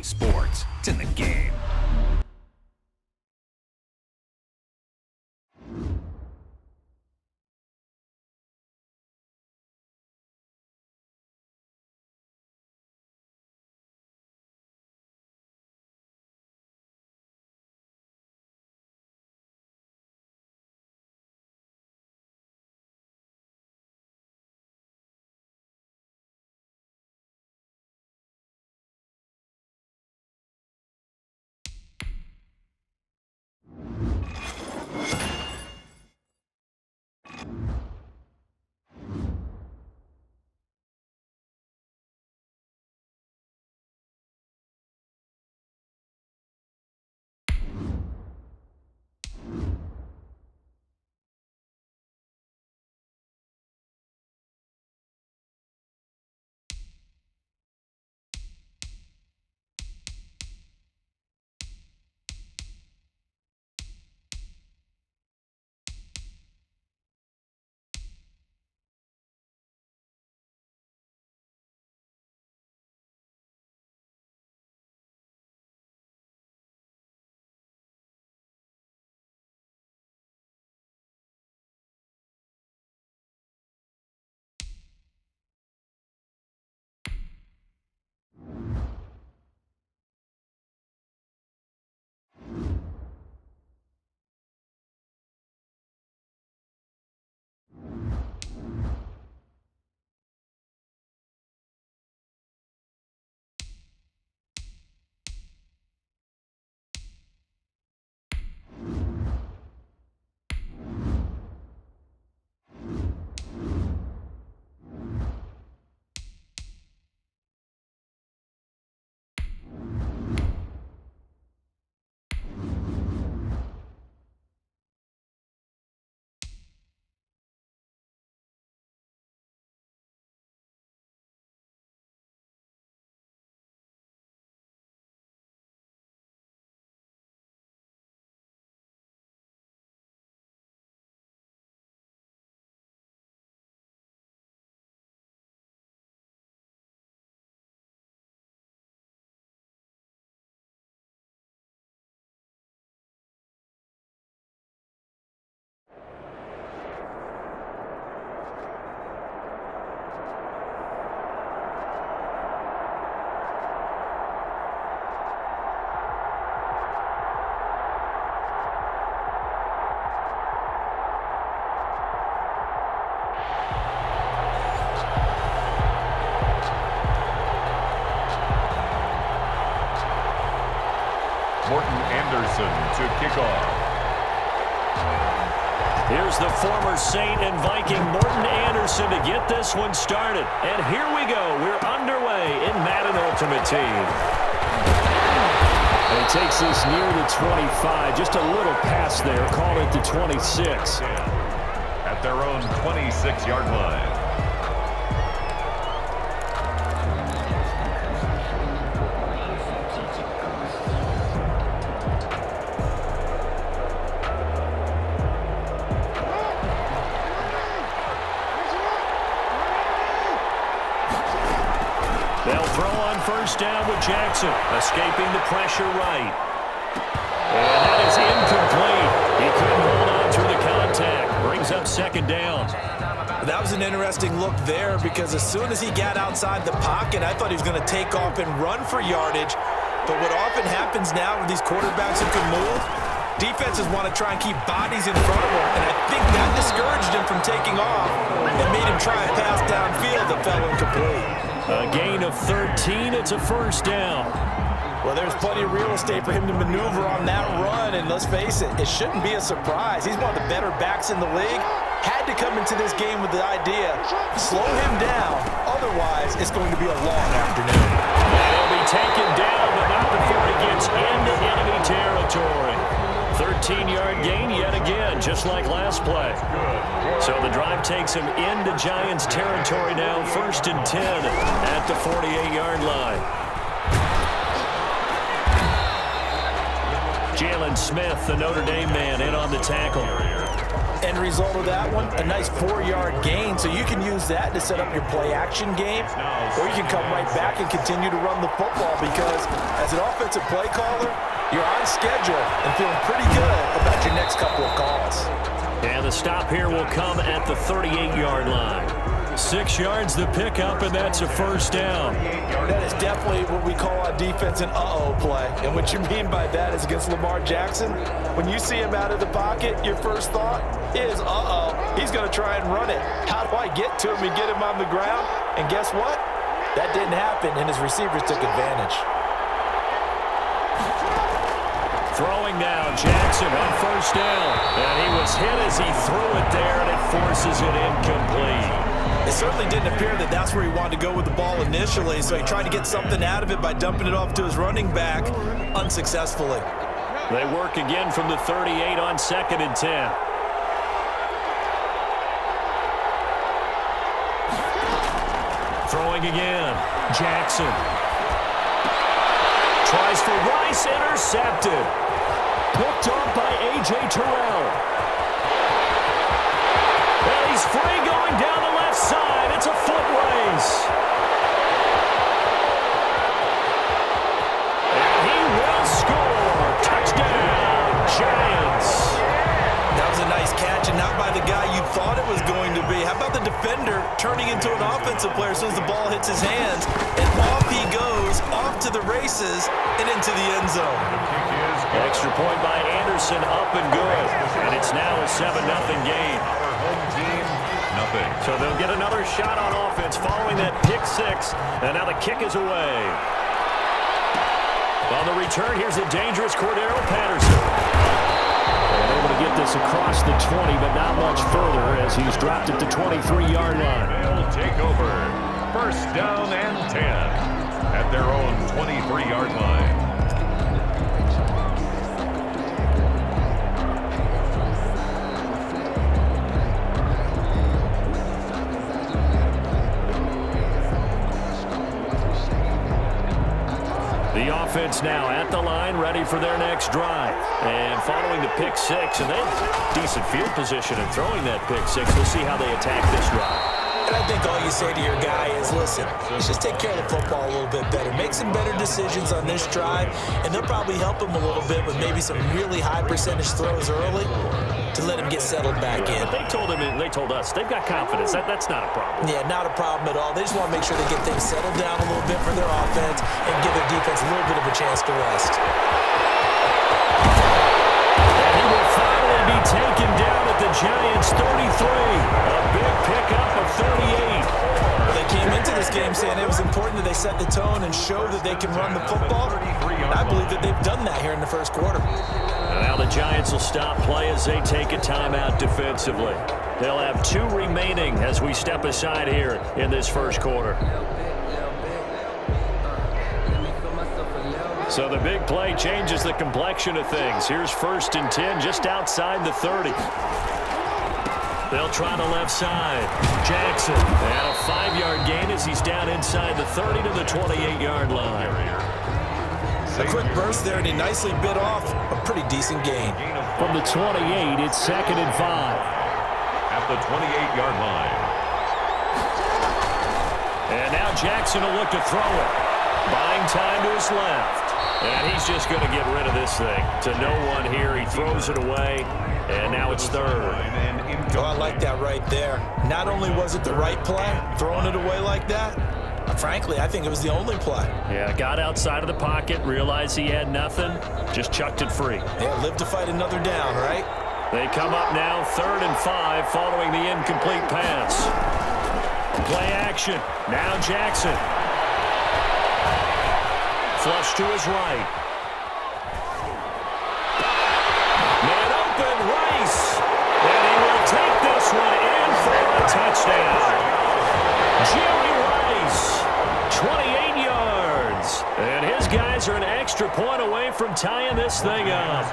Sports. It's in the game. To kick off. Here's the former Saint and Viking Morton Anderson to get this one started. And here we go. We're underway in Madden Ultimate Team. And he takes this near the 25. Just a little pass there. Call it the 26. At their own 26-yard line. Down with Jackson, escaping the pressure right. And that is incomplete. He couldn't hold on through the contact. Brings up second down. That was an interesting look there because as soon as he got outside the pocket, I thought he was going to take off and run for yardage. But what often happens now with these quarterbacks who can move, defenses want to try and keep bodies in front of them. And I think that discouraged him from taking off and made him try and pass downfield that fell incomplete. A gain of 13. It's a first down. Well, there's plenty of real estate for him to maneuver on that run, and let's face it, it shouldn't be a surprise. He's one of the better backs in the league. Had to come into this game with the idea, slow him down, otherwise it's going to be a long afternoon. He'll be taken down, but not before he gets into enemy territory. 13-yard gain yet again, just like last play. So the drive takes him into Giants territory now, 1st and 10 at the 48-yard line. Jalen Smith, the Notre Dame man, in on the tackle. End result of that one, a nice 4-yard gain. So you can use that to set up your play-action game, or you can come right back and continue to run the football because as an offensive play caller, you're on schedule and feeling pretty good about your next couple of calls. And the stop here will come at the 38-yard line. 6 yards the pickup, and that's a first down. That is definitely what we call on defense an uh-oh play. And what you mean by that is against Lamar Jackson, when you see him out of the pocket, your first thought is, uh-oh, he's going to try and run it. How do I get to him and get him on the ground? And guess what? That didn't happen, and his receivers took advantage. Throwing now, Jackson on first down. And he was hit as he threw it there, and it forces it incomplete. It certainly didn't appear that that's where he wanted to go with the ball initially, so he tried to get something out of it by dumping it off to his running back unsuccessfully. They work again from the 38 on 2nd and 10. Throwing again, Jackson. Tries for Rice, intercepted. Picked off by A.J. Terrell. And he's free going down the left side. It's a foot race. And he will score. Touchdown, Giants. That was a nice catch, and not by the guy you thought it was going to be. How about the defender turning into an offensive player as soon as the ball hits his hands, and off he goes, off to the races, and into the end zone. Extra point by Anderson, up and good. And it's now a 7-0 game. Home team, nothing. So they'll get another shot on offense following that pick six. And now the kick is away. On the return, here's a dangerous Cordero Patterson. And able to get this across the 20, but not much further as he's dropped it to 23-yard line. They'll take over. First down and 10 at their own 23-yard line. The offense now at the line, ready for their next drive. And following the pick six, and they have decent field position in throwing that pick six. We'll see how they attack this drive. And I think all you say to your guy is, listen, let's just take care of the football a little bit better. Make some better decisions on this drive, and they'll probably help him a little bit with maybe some really high percentage throws early to let him get settled back in. They told him, and they told us, they've got confidence. That's not a problem. Yeah, not a problem at all. They just want to make sure they get things settled down a little bit for their offense and give their defense a little bit of a chance to rest. And he will finally be taken down at the Giants' 33. A big pickup of 38. They came into this game saying it was important that they set the tone and show that they can run the football. And I believe that they've done that here in the first quarter. And now the Giants will stop play as they take a timeout defensively. They'll have 2 remaining as we step aside here in this first quarter. So the big play changes the complexion of things. Here's 1st and 10 just outside the 30. They'll try the left side. Jackson, and a 5-yard gain as he's down inside the 30 to the 28-yard line. A quick burst there, and he nicely bit off a pretty decent gain. From the 28, it's 2nd and 5. At the 28-yard line. And now Jackson will look to throw it. Buying time to his left. And he's just going to get rid of this thing. To no one here. He throws it away. And now it's 3rd. Oh, I like that right there. Not only was it the right play, throwing it away like that, frankly, I think it was the only play. Yeah, got outside of the pocket, realized he had nothing, just chucked it free. Yeah, live to fight another down, right? They come up now 3rd and 5 following the incomplete pass. Play action. Now Jackson. Flush to his right. Man open, Rice. And he will take this one in for a touchdown. Jerry Rice, 28 yards. And his guys are an extra point away from tying this thing up.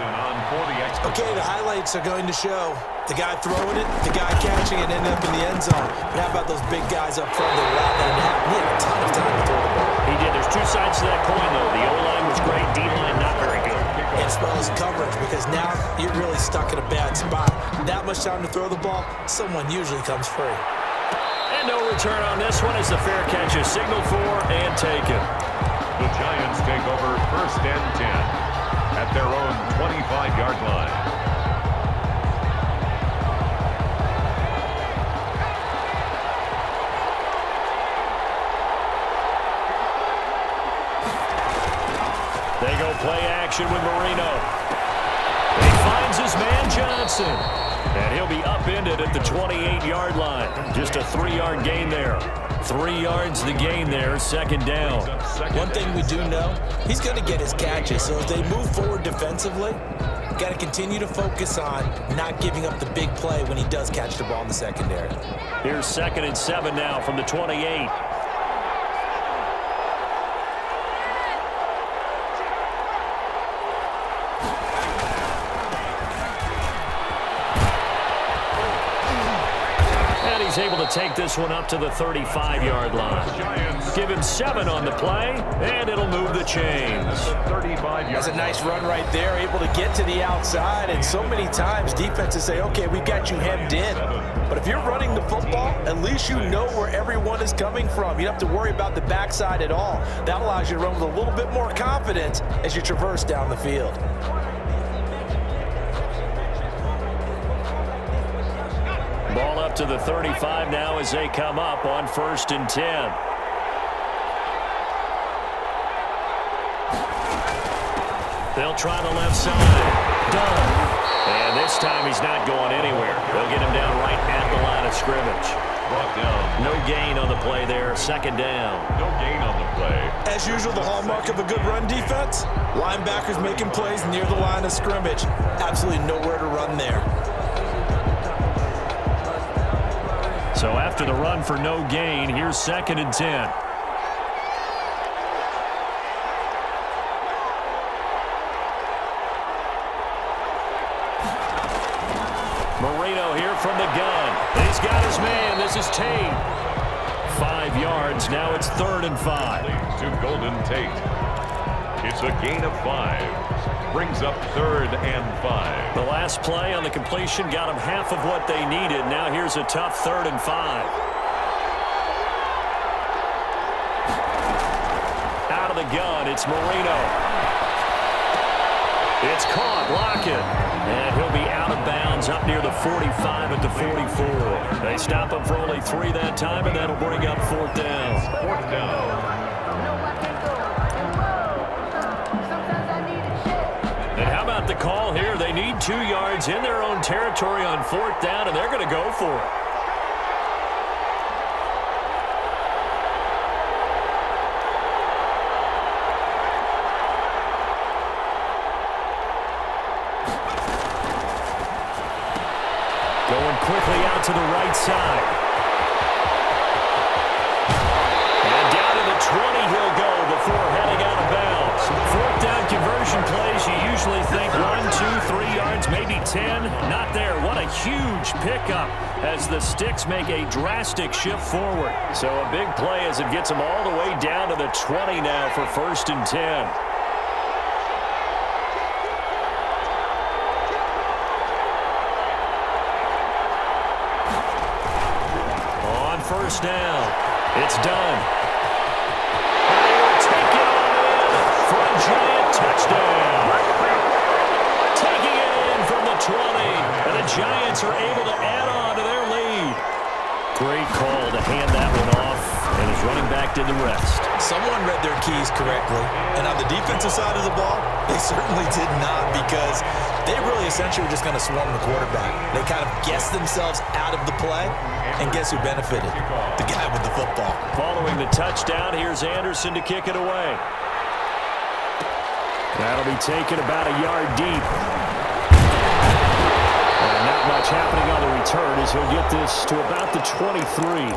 Okay, the highlights are going to show the guy throwing it, the guy catching it, ending up in the end zone. But how about those big guys up front that allowed that to happen? He had a ton of time to throw the ball. He did. There's 2 sides to that coin, though. The O-line was great. D-line not very good. As well as his coverage because now you're really stuck in a bad spot. That much time to throw the ball, someone usually comes free. And no return on this one as the fair catch is signaled for and taken. The Giants take over 1st and 10 at their own 25-yard line. They go play action with Marino. He finds his man Johnson. And he'll be upended at the 28-yard line. Just a 3-yard gain there. 3 yards the gain there, 2nd down. One thing we do know, he's going to get his catches. So as they move forward defensively, got to continue to focus on not giving up the big play when he does catch the ball in the secondary. Here's 2nd and 7 now from the 28. Able to take this one up to the 35-yard line. Give him 7 on the play, and it'll move the chains. That's a nice run right there, able to get to the outside, and so many times defenses say, okay, we got you hemmed in. But if you're running the football, at least you know where everyone is coming from. You don't have to worry about the backside at all. That allows you to run with a little bit more confidence as you traverse down the field. Ball up to the 35 now as they come up on 1st and 10. They'll try the left side. Done. And this time he's not going anywhere. They'll get him down right at the line of scrimmage. Brought down. No gain on the play there. 2nd down. No gain on the play. As usual, the hallmark of a good run defense, linebackers making plays near the line of scrimmage. Absolutely nowhere to run there. So after the run for no gain, here's 2nd and 10. Marino here from the gun. He's got his man. This is Tate. 5 yards. Now it's 3rd and 5. To Golden Tate. It's a gain of 5. Brings up 3rd and 5. The last play on the completion got them half of what they needed. Now here's a tough 3rd and 5. Out of the gun, it's Marino. It's caught, Lockett. And he'll be out of bounds up near the 45 at the 44. They stop him for only 3 that time, and that'll bring up 4th down. 4th down. The call here, they need 2 yards in their own territory on 4th down, and they're going to go for it. Going quickly out to the right side. And down to the 20 he'll go before heading out of bounds. 4th down conversion plays, you usually think 1, 2, 3 yards, maybe 10. Not there. What a huge pickup as the Sticks make a drastic shift forward. So a big play as it gets them all the way down to the 20 now for 1st and 10. On 1st down, it's done. For a giant touchdown. Taking it in from the 20. And the Giants are able to add on to their lead. Great call to hand that one off. And his running back did the rest. Someone read their keys correctly. And on the defensive side of the ball, they certainly did not, because they really essentially were just going to swarm the quarterback. They kind of guessed themselves out of the play. And guess who benefited? The guy with the football. Following the touchdown, here's Anderson to kick it away. That'll be taken about a yard deep. And not much happening on the return as he'll get this to about the 23.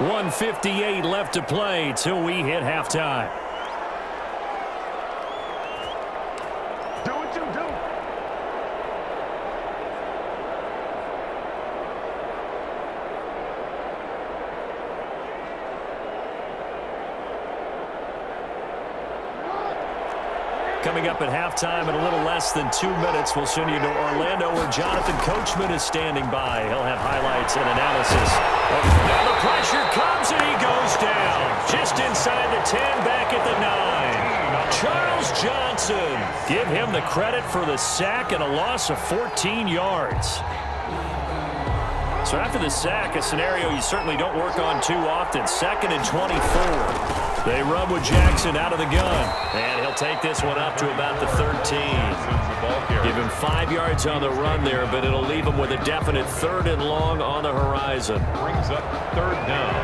1:58 left to play till we hit halftime. Do what you do. coming up at halftime in a little less than 2 minutes. We'll send you to Orlando where Jonathan Coachman is standing by. He'll have highlights and analysis. Now the pressure comes and he goes down. Just inside the 10, back at the 9. Charles Johnson. Give him the credit for the sack and a loss of 14 yards. So after the sack, a scenario you certainly don't work on too often. 2nd and 24. They run with Jackson out of the gun. And he'll take this one up to about the 13. Give him 5 yards on the run there, but it'll leave him with a definite 3rd and long on the horizon. Brings up 3rd down.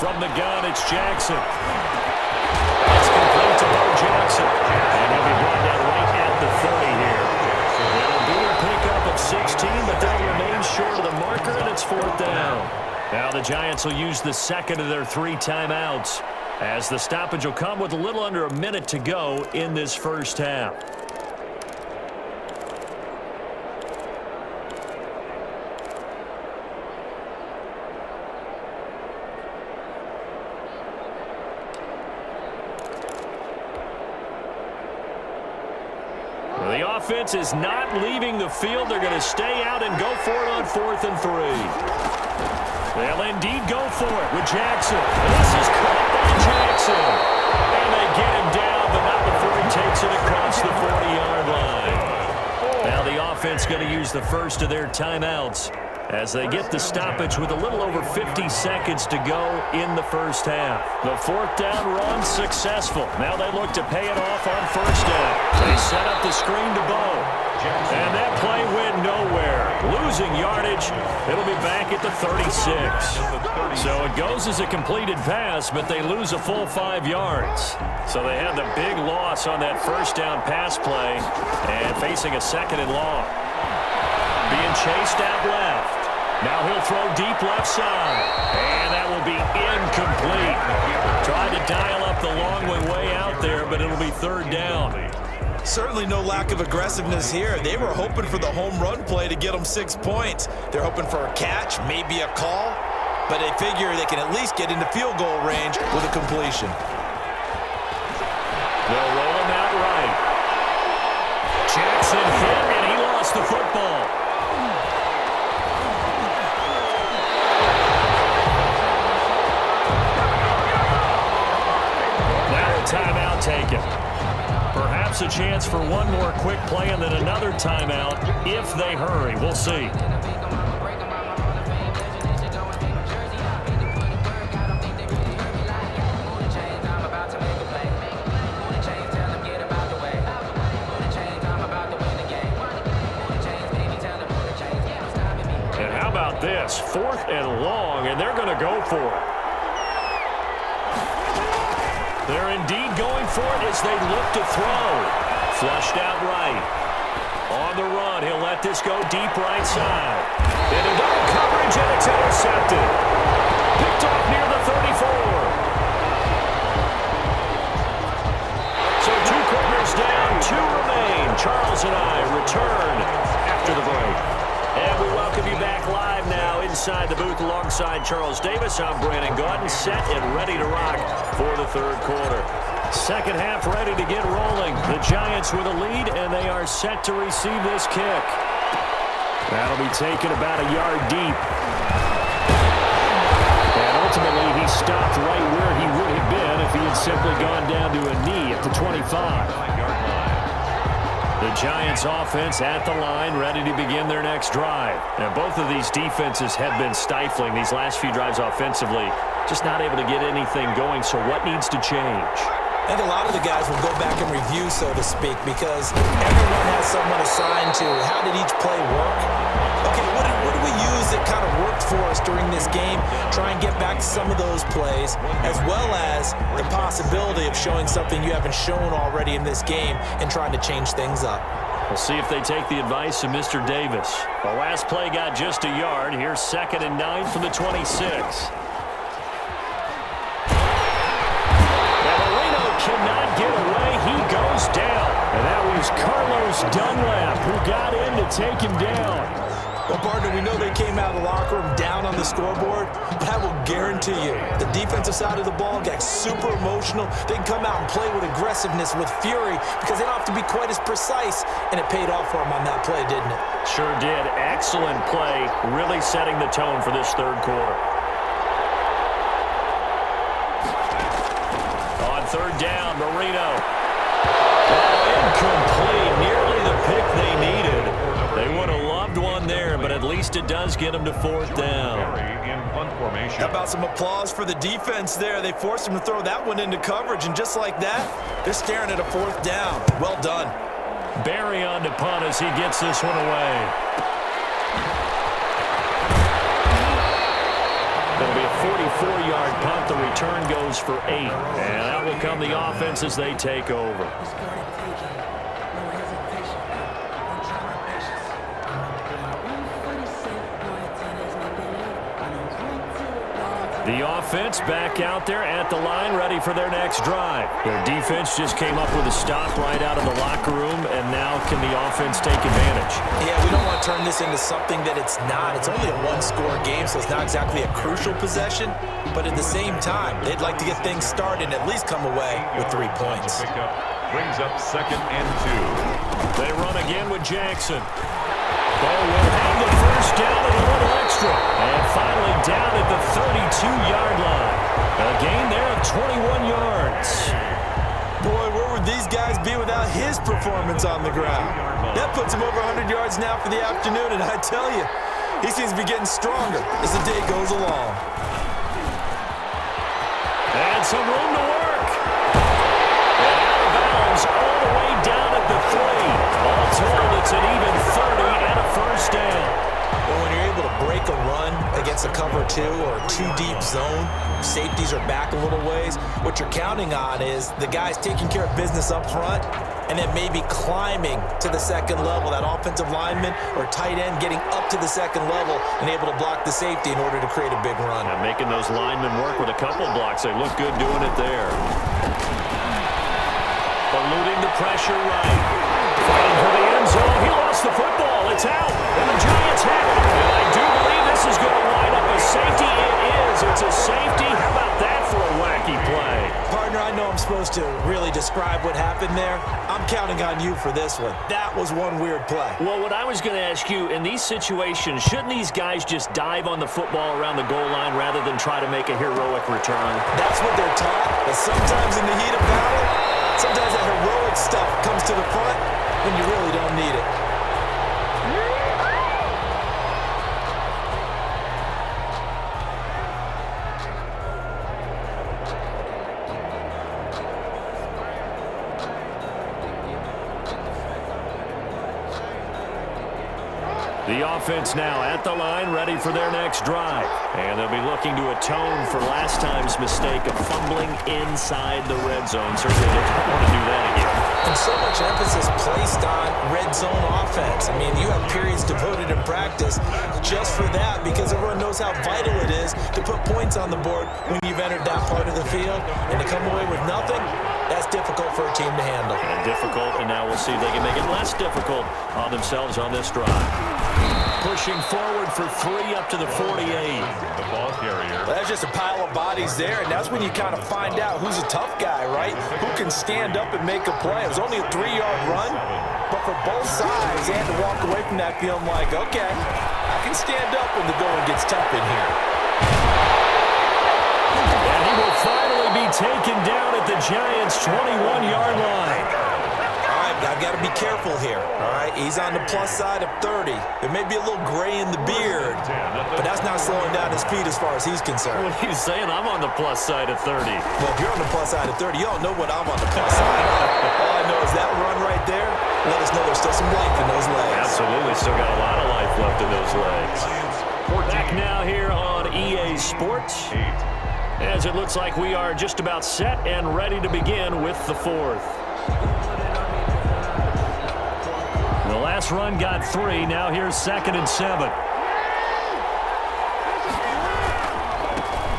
From the gun, it's Jackson. It's complete to Bo Jackson. And he'll be brought down right at the 30 here. It'll be a pickup of 16, but they'll remain short of the marker, and it's 4th down. Now the Giants will use the 2nd of their 3 timeouts, as the stoppage will come with a little under a minute to go in this first half. The offense is not leaving the field. They're going to stay out and go for it on 4th and 3. They'll indeed go for it with Jackson. And this is caught by Jackson. And they get him down, but not before he takes it across the 40-yard line. Now the offense going to use the first of their timeouts as they get the stoppage with a little over 50 seconds to go in the first half. The 4th down run successful. Now they look to pay it off on 1st down. They set up the screen to Bo. And that play went nowhere. Losing yardage. It'll be back at the 36. So it goes as a completed pass, but they lose a full 5 yards. So they have the big loss on that 1st down pass play and facing a 2nd and long. Being chased out left. Now he'll throw deep left side. And that will be incomplete. Tried to dial up the long one way out there, but it'll be 3rd down. Certainly no lack of aggressiveness here. They were hoping for the home run play to get them 6 points. They're hoping for a catch, maybe a call, but they figure they can at least get into field goal range with a completion. They'll roll him out right. Jackson hit, and he lost the football. Timeout taken. Perhaps a chance for one more quick play and then another timeout if they hurry. We'll see. And how about this? 4th and long, and they're going to go for it. They're indeed going for it as they look to throw. Flushed out right. On the run, he'll let this go deep right side. Into double coverage, and it's intercepted. Picked off near the 34. So 2 quarters down, 2 remain. Charles and I return after the break. And we welcome you back live now inside the booth alongside Charles Davis. I'm Brandon Gaudin, set and ready to rock for the 3rd quarter. 2nd half ready to get rolling. The Giants with a lead, and they are set to receive this kick. That'll be taken about a yard deep. And ultimately, he stopped right where he would have been if he had simply gone down to a knee at the 25. The Giants offense at the line, ready to begin their next drive. And both of these defenses have been stifling these last few drives offensively. Just not able to get anything going, so what needs to change? I think a lot of the guys will go back and review, so to speak, because everyone has someone assigned to how did each play work. Okay, what did we use that kind of worked for us during this game? Try and get back to some of those plays, as well as the possibility of showing something you haven't shown already in this game and trying to change things up. We'll see if they take the advice of Mr. Davis. The last play got just a yard. Here's 2nd and 9 from the 26. Cannot get away. He goes down. And that was Carlos Dunlap who got in to take him down. Well, partner, we know they came out of the locker room down on the scoreboard, but I will guarantee you the defensive side of the ball got super emotional. They can come out and play with aggressiveness, with fury, because they don't have to be quite as precise, and it paid off for them on that play, didn't it? Sure did. Excellent play, really setting the tone for this third quarter. On third down, Marino. Incomplete, nearly the pick they needed. They would have loved one there, but at least it does get them to fourth down. How about some applause for the defense there? They forced them to throw that one into coverage, and just like that, they're staring at a fourth down. Well done. Barry on to punt as he gets this one away. It'll be a 44-yard punt. The return goes for 8. And out will come the offense as they take over. The offense back out there at the line, ready for their next drive. Their defense just came up with a stop right out of the locker room, and now can the offense take advantage? Yeah, we don't want to turn this into something that it's not. It's only a one-score game, so it's not exactly a crucial possession. But at the same time, they'd like to get things started and at least come away with 3 points. Brings up 2nd and 2. They run again with Jackson. They will have the first down and a little extra. And finally down at the 32-yard line. A gain there of 21 yards. Boy, where would these guys be without his performance on the ground? That puts him over 100 yards now for the afternoon, and I tell you, he seems to be getting stronger as the day goes along. And some room to work. And out of bounds all the way down at the 3. All told, it's an even 30 and a first down. Well, when you're able to break a run against a cover 2 or a 2-deep zone, safeties are back a little ways. What you're counting on is the guys taking care of business up front and then maybe climbing to the second level. That offensive lineman or tight end getting up to the second level and able to block the safety in order to create a big run. And making those linemen work with a couple blocks. They look good doing it there. Eluding the pressure right. Fighting for the end zone. He lost the football. It's out. And the Giants have it. And I do believe this is going to line up a safety. It is. It's a safety. How about that for a wacky play? Partner, I know I'm supposed to really describe what happened there. I'm counting on you for this one. That was one weird play. Well, what I was going to ask you, in these situations, shouldn't these guys just dive on the football around the goal line rather than try to make a heroic return? That's what they're taught. But sometimes in the heat of battle, sometimes that heroic stuff comes to the front when you really don't need it. The offense now at the line, ready for their next drive. And they'll be looking to atone for last time's mistake of fumbling inside the red zone. Certainly they don't want to do that again. And so much emphasis placed on red zone offense. I mean, you have periods devoted in practice just for that because everyone knows how vital it is to put points on the board when you've entered that part of the field. And to come away with nothing, that's difficult for a team to handle. And difficult, and now we'll see if they can make it less difficult on themselves on this drive. Pushing forward for 3 up to the 48. The ball carrier. Well, that's just a pile of bodies there, and that's when you kind of find out who's a tough guy, right? Who can stand up and make a play. It was only a 3-yard run, but for both sides, they had to walk away from that feeling like, okay, I can stand up when the going gets tough in here. And he will finally be taken down at the Giants' 21-yard line. I've got to be careful here, all right? He's on the plus side of 30. There may be a little gray in the beard, but that's not slowing down his speed as far as he's concerned. What are you saying? I'm on the plus side of 30. Well, if you're on the plus side of 30, you don't know what I'm on the plus side. All I know is that run right there, let us know there's still some life in those legs. Absolutely, still got a lot of life left in those legs. Back now here on EA Sports, as it looks like we are just about set and ready to begin with the fourth. The last run got 3. Now here's 2nd and 7.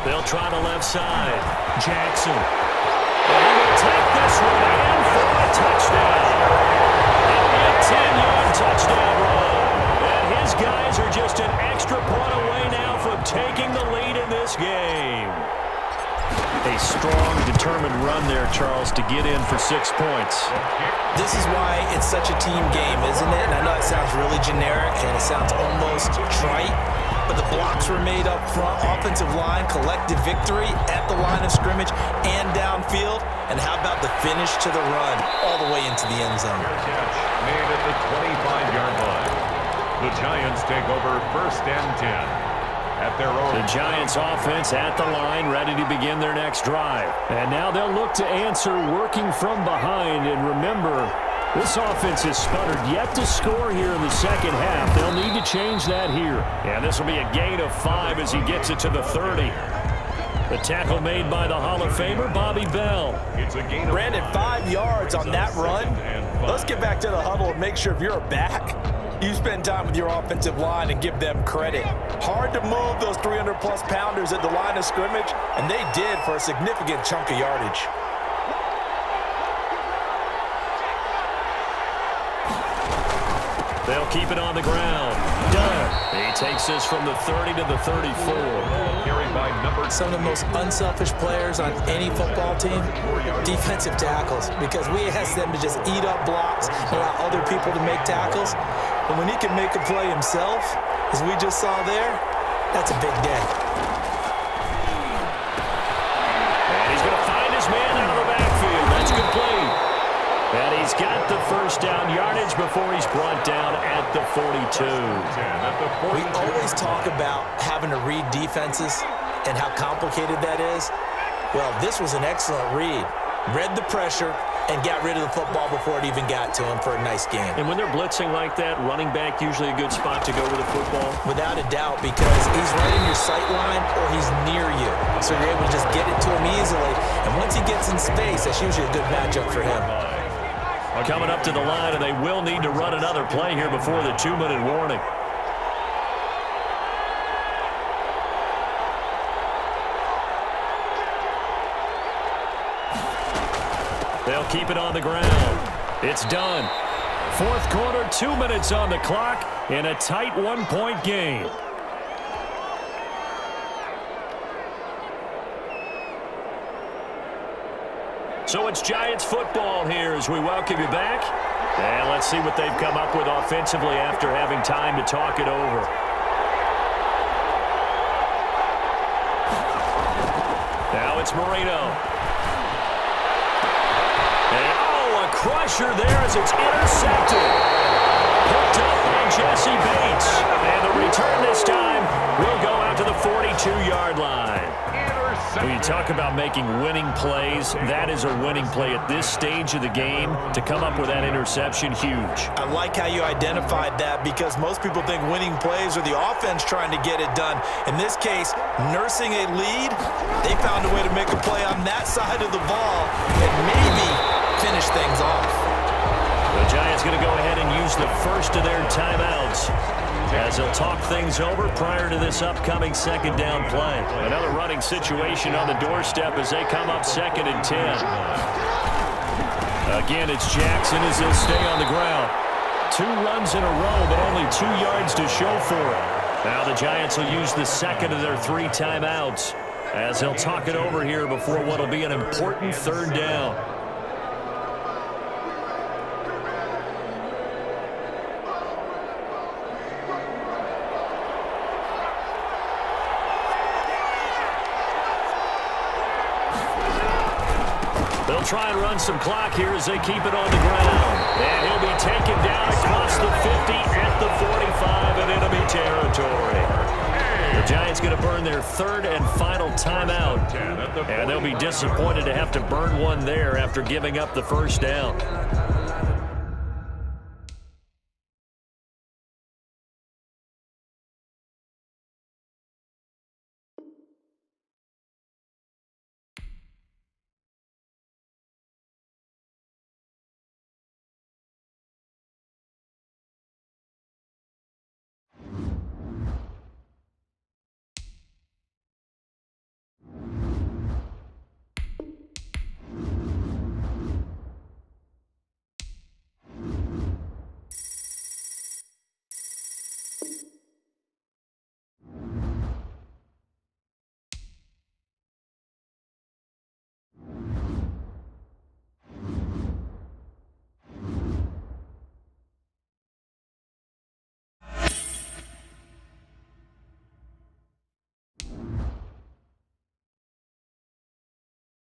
They'll try the left side. Jackson. And he will take this one in for a touchdown. A 10-yard touchdown run. And his guys are just an extra point away now from taking the lead in this game. A strong, determined run there, Charles, to get in for 6 points. This is why it's such a team game, isn't it? And I know it sounds really generic and it sounds almost trite, but the blocks were made up front. Offensive line, collective victory at the line of scrimmage and downfield. And how about the finish to the run all the way into the end zone? Made at the 25-yard line. The Giants take over 1st and 10. At their own. The Giants offense at the line, ready to begin their next drive. And now they'll look to answer working from behind. And remember, this offense has sputtered yet to score here in the second half. They'll need to change that here. And this will be a gain of 5 as he gets it to the 30. The tackle made by the Hall of Famer, Bobby Bell. It's a gain of Brandon, 5 yards on that run. Let's get back to the huddle and make sure if you're a back, you spend time with your offensive line and give them credit. Hard to move those 300-plus pounders at the line of scrimmage, and they did for a significant chunk of yardage. They'll keep it on the ground. Done. He takes this from the 30 to the 34. Carried by number. Some of the most unselfish players on any football team, defensive tackles, because we ask them to just eat up blocks and allow other people to make tackles. But when he can make a play himself, as we just saw there, that's a big day. And he's going to find his man out of the backfield. That's complete. And he's got the first down yardage before he's brought down at the 42. We always talk about having to read defenses and how complicated that is. Well, this was an excellent read. Read the pressure and got rid of the football before it even got to him for a nice game. And when they're blitzing like that, running back usually a good spot to go with the football? Without a doubt, because he's right in your sight line or he's near you. So you're able to just get it to him easily. And once he gets in space, that's usually a good matchup for him. Coming up to the line, and they will need to run another play here before the 2-minute warning. They'll keep it on the ground. It's done. Fourth quarter, 2 minutes on the clock in a tight 1-point game. So it's Giants football here as we welcome you back. And let's see what they've come up with offensively after having time to talk it over. Now it's Marino. And, oh, a crusher there as it's intercepted. Picked up by Jesse Bates. And the return this time will go out to the 42-yard line. When you talk about making winning plays, that is a winning play at this stage of the game. To come up with that interception, huge. I like how you identified that because most people think winning plays are the offense trying to get it done. In this case, nursing a lead, they found a way to make a play on that side of the ball and maybe finish things off. The Giants going to go ahead and use the first of their timeouts as they'll talk things over prior to this upcoming second down play. Another running situation on the doorstep as they come up 2nd and 10. Again, it's Jackson as they'll stay on the ground. 2 runs in a row, but only 2 yards to show for it. Now the Giants will use the second of their 3 timeouts as they'll talk it over here before what will be an important 3rd down. They'll try and run some clock here as they keep it on the ground. And he'll be taken down across the 50 at the 45 in enemy territory. The Giants going to burn their 3rd and final timeout. And they'll be disappointed to have to burn one there after giving up the first down.